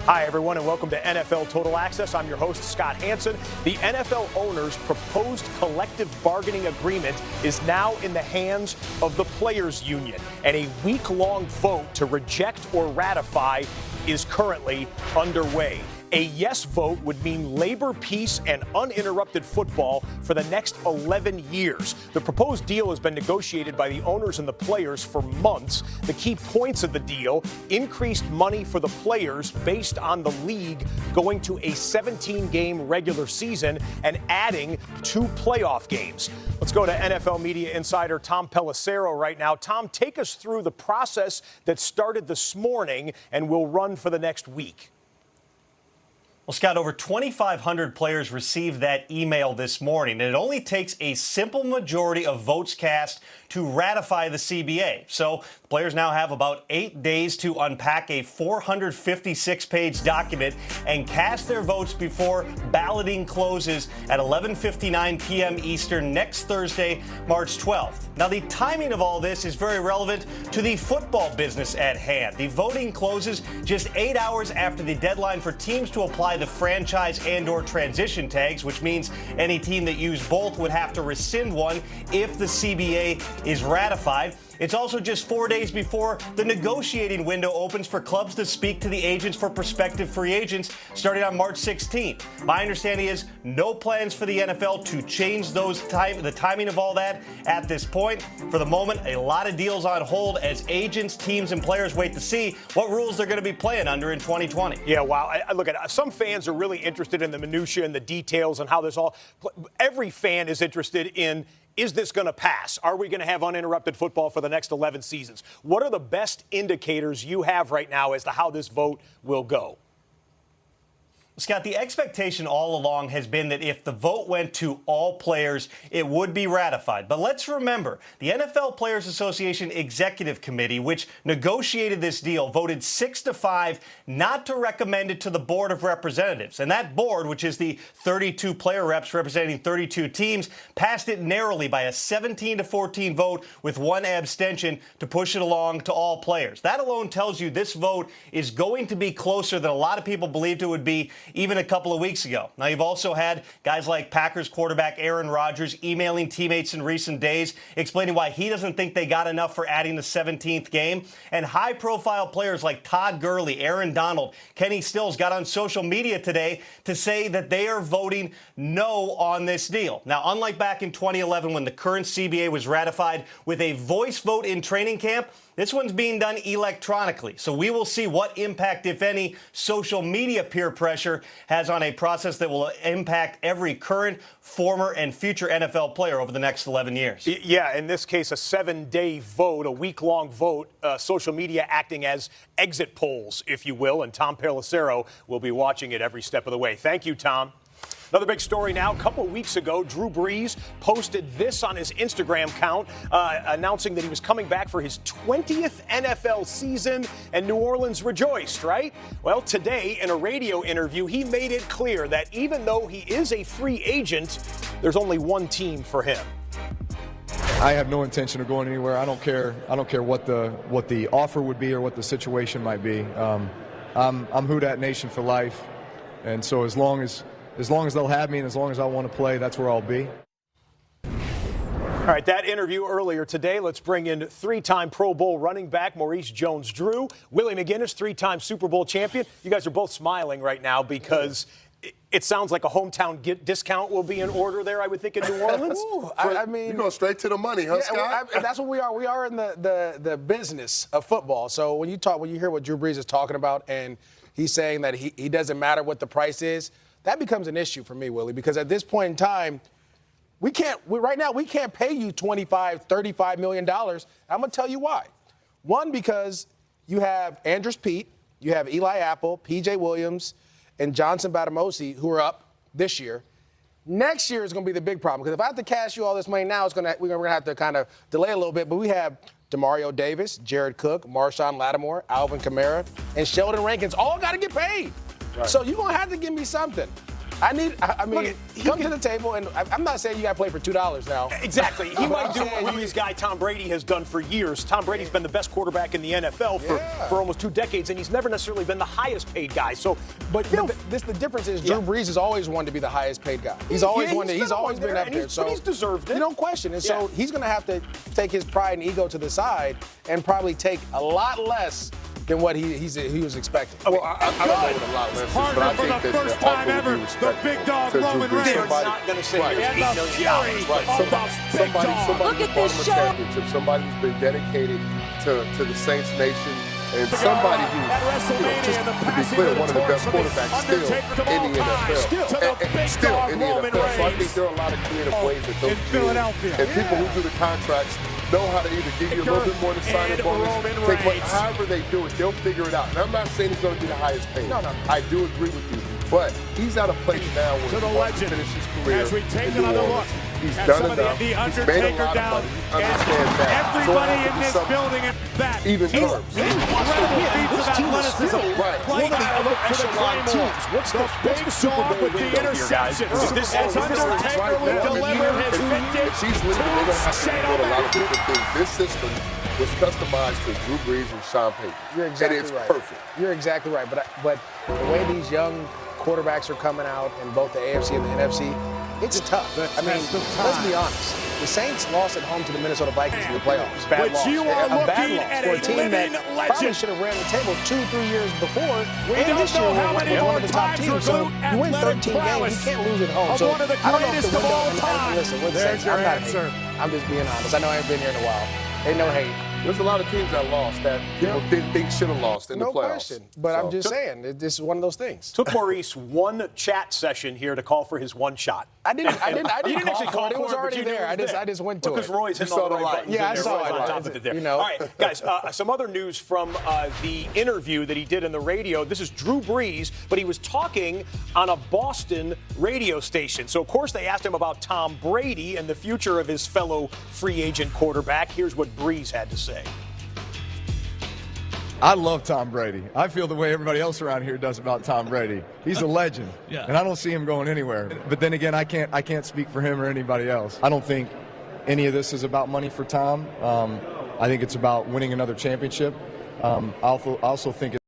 Hi, everyone, and welcome to NFL Total Access. I'm your host, Scott Hansen. The NFL owners' proposed collective bargaining agreement is now in the hands of the Players Union, and a week-long vote to reject or ratify is currently underway. A yes vote would mean labor, peace, and uninterrupted football for the next 11 years. The proposed deal has been negotiated by the owners and the players for months. The key points of the deal: increased money for the players based on the league going to a 17-game regular season and adding 2 playoff games. Let's go to NFL media insider Tom Pelissero right now. Tom, take us through the process that started this morning and will run for the next week. Well, Scott, over 2,500 players received that email this morning, and it only takes a simple majority of votes cast to ratify the CBA. So the players now have about 8 days to unpack a 456-page document and cast their votes before balloting closes at 11:59 p.m. Eastern next Thursday, March 12th. Now, the timing of all this is very relevant to the football business at hand. The voting closes just 8 hours after the deadline for teams to apply the franchise and/or transition tags, which means any team that used both would have to rescind one if the CBA is ratified. It's also just 4 days before the negotiating window opens for clubs to speak to the agents for prospective free agents starting on March 16th. My understanding is no plans for the NFL to change the timing of all that at this point. For the moment, a lot of deals on hold as agents, teams, and players wait to see what rules they're going to be playing under in 2020. Yeah, wow. Look, some fans are really interested in the minutia and the details and how this all. Every fan is interested in, is this going to pass? Are we going to have uninterrupted football for the next 11 seasons? What are the best indicators you have right now as to how this vote will go? Scott, the expectation all along has been that if the vote went to all players, it would be ratified. But let's remember, the NFL Players Association Executive Committee, which negotiated this deal, voted 6-5 not to recommend it to the Board of Representatives. And that board, which is the 32 player reps representing 32 teams, passed it narrowly by a 17-14 vote with 1 abstention to push it along to all players. That alone tells you this vote is going to be closer than a lot of people believed it would be even a couple of weeks ago. Now, you've also had guys like Packers quarterback Aaron Rodgers emailing teammates in recent days explaining why he doesn't think they got enough for adding the 17th game. And high-profile players like Todd Gurley, Aaron Donald, Kenny Stills got on social media today to say that they are voting no on this deal. Now, unlike back in 2011 when the current CBA was ratified with a voice vote in training camp, this one's being done electronically. So we will see what impact, if any, social media peer pressure has on a process that will impact every current, former, and future NFL player over the next 11 years. Yeah, in this case, a 7-day vote, a week-long vote, social media acting as exit polls, if you will, and Tom Pelissero will be watching it every step of the way. Thank you, Tom. Another big story now. A couple of weeks ago, Drew Brees posted this on his Instagram account, announcing that he was coming back for his 20th NFL season, and New Orleans rejoiced, right? Well, today, in a radio interview, he made it clear that even though he is a free agent, there's only one team for him. I have no intention of going anywhere. I don't care what the offer would be or what the situation might be. I'm Who Dat Nation for life, and so as long as they'll have me and as long as I want to play, that's where I'll be. All right, that interview earlier today. Let's bring in 3-time Pro Bowl running back Maurice Jones-Drew, Willie McGinest, 3-time Super Bowl champion. You guys are both smiling right now because it sounds like a hometown discount will be in order there, I would think, in New Orleans. Ooh, I mean, you're going straight to the money, huh, Scott? That's what we are. We are in the business of football. So when you hear what Drew Brees is talking about, and he's saying that he doesn't matter what the price is, that becomes an issue for me, Willie, because at this point in time, right now we can't pay you $25, $35 million. I'm going to tell you why. One, because you have Andrus Peat, you have Eli Apple, P.J. Williams, and Johnson Batamosi, who are up this year. Next year is going to be the big problem, because if I have to cash you all this money now, we're going to have to kind of delay a little bit, but we have Demario Davis, Jared Cook, Marshawn Lattimore, Alvin Kamara, and Sheldon Rankins all got to get paid. Right. So you're going to have to give me something. I mean, come to the table, and I'm not saying you got to play for $2 now. Exactly. He might do what this guy Tom Brady has done for years. Tom Brady's been the best quarterback in the NFL for almost 2 decades, and he's never necessarily been the highest paid guy. So, but the difference is Drew Brees has always wanted to be the highest paid guy. He's always wanted. He's always been up there. So he's deserved it. You don't question it. So he's going to have to take his pride and ego to the side and probably take a lot less than what he was expecting. Well, I don't know what a lot less is, but I think that the first time ever, the big dog Roman Reigns. They're not going to say here's $8 million. Somebody who's won a championship, somebody who's been dedicated to the Saints Nation, and somebody who's, just to be clear, one of the best quarterbacks still in the NFL. Still in the NFL. So I think there are a lot of creative ways that those GMs and people who do the contracts know how to either give you a little bit more to sign a bonus, take what, however they do it, they'll figure it out. And I'm not saying he's going to be the highest paid. No. I do agree with you. But he's at a place now where he wants to finish his career. As we take another look, he's done enough. He's made a lot of money. He understands that. Everybody in this building at that. Even terms. This team is still one of the other echelon teams. What's the Super Bowl with the interception? As Undertaker will deliver his vintage. She's leaving. They're going to have to do a lot of different things. This system was customized to Drew Brees and Sean Payton. You're exactly and it's right. perfect. You're exactly right. But the way these young quarterbacks are coming out in both the AFC and the NFC, it's tough. I mean, let's be honest. The Saints lost at home to the Minnesota Vikings in the playoffs. Bad loss. You are a bad looking loss at for a a team that living probably legend. should have ran the table 2-3 years before. We and don't this year know how many one more of the top times teams. So salute you win athletic 13 games, prowess you can't lose at home. of So one of the I don't know if greatest the of window. all And time. listen, we're the There's Saints. your I'm not answer. hating. I'm just being honest. I know I ain't been here in a while. Ain't no hate. There's a lot of teams that lost that people didn't think should have lost in the playoffs. No question. But I'm just saying, this is one of those things. Took Maurice one chat session here to call for his one shot. I didn't actually call for it. It was for already there. I just went to it. Because Roy's hitting You all the saw the right light. buttons. Yeah, I and saw Roy's it. on top of it there. You know. All right, guys, some other news from the interview that he did in the radio. This is Drew Brees, but he was talking on a Boston radio station. So, of course, they asked him about Tom Brady and the future of his fellow free agent quarterback. Here's what Brees had to say. I love Tom Brady. I feel the way everybody else around here does about Tom Brady. He's a legend, and I don't see him going anywhere. But then again, I can't speak for him or anybody else. I don't think any of this is about money for Tom. I think it's about winning another championship. I also think